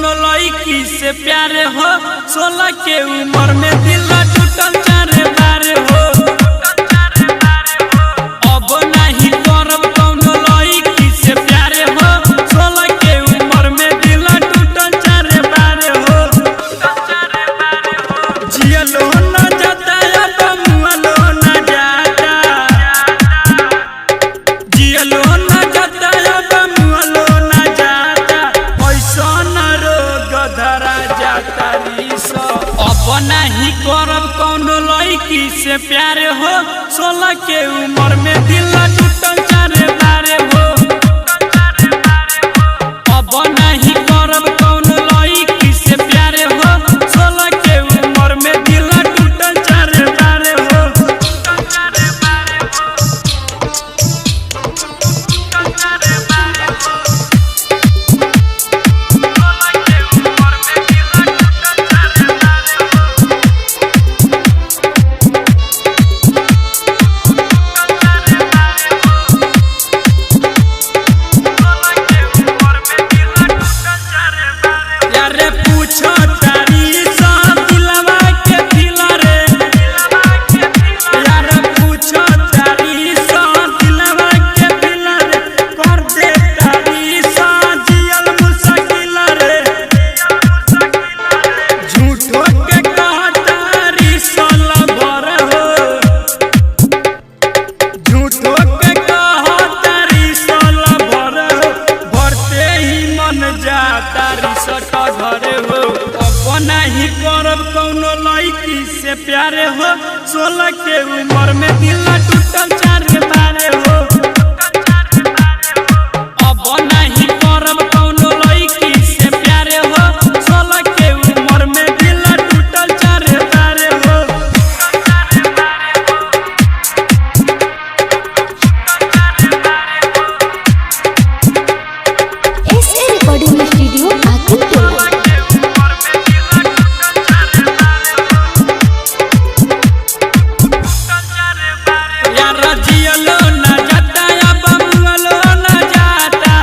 कौनो लड़की से प्यार हो। 16 के उम्र में दिल टूटल 4 बार हो। अब नहीं करब कौनो लड़की से प्यार हो। 16 के उम्र में दिल टूटल 4 बार हो। जियलो न जाता अब मुअलो न जाता। जियलो न जाता अब मुअलो न जाता। ऐसा न रोग धरा जाता रिसो। अब नहीं करब कौनो लड़की से प्यार हो। 16 के उम्र में दिल टूटल 4 बार हो। अब नहीं करब कौनो लड़की से प्यार हो। 16 के उम्र में दिल टूटल 4 बार हो। यारे पूछो तारी सा दिलवा के दिला रे। यारे पूछो तारी सा दिलवा के दिला रे। कर दे तारी सा जियल मुश्किल रे। झूठो के कहा तारी सा लभर हो। झूठो के कहा तारी सा लभर हो। भरते ही मन जाता रिसट घर हो। अब नहीं करब कौनो लड़की से प्यार हो। 16 के उम्र में दिल टूटल 4 बार हो। अब नहीं करब कौनो लड़की से प्यार हो। 16 के उम्र में दिल टूटल 4 बार हो। SA recording studio Akilpur. यार जियलो न जाता अब मुअलो न जाता।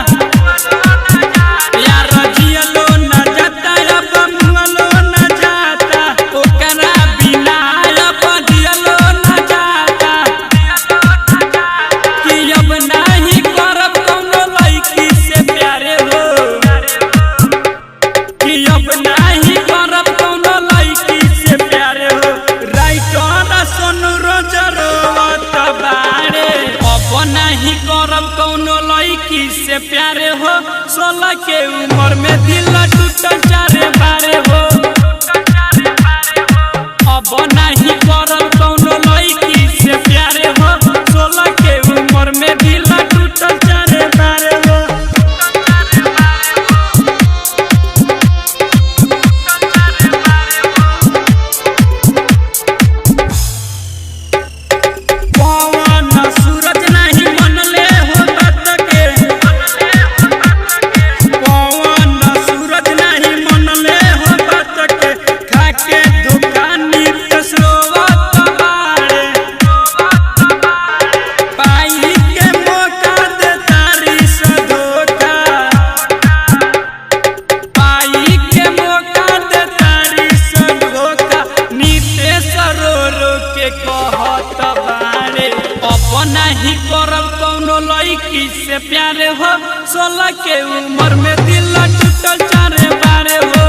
यार जियलो न जाता अब मुअलो न जाता। ओकरा बिना अब जियलो न जाता। कि अब नहीं करब कौनो लड़की से प्यार हो। कि अब नहीं करब कौनो लड़की से प्यार हो। राइटर सोनू रोज रोवत बारे। अब नहीं करब कौनो लड़की से प्यार हो। 16 के उम्र में दिल टूटल 4 बार हो। अब नहीं करब कौनो लड़की से प्यार हो। 16 के उम्र में दिल टूटल 4 बार हो। पवन सूरज नहीं मनले हो बात के। पवन सूरज नहीं मनले हो बात के। खाके दुकानी रोवत बारे। पाई के मौका दे तारी सा धोखा। पाई के मौका दे तारी सा धोखा। नीतीश रो रो के कहत बारे। अब नहीं करब कौनो लड़की से प्यार हो। 16 के उम्र में दिल टूटल 4 बार हो।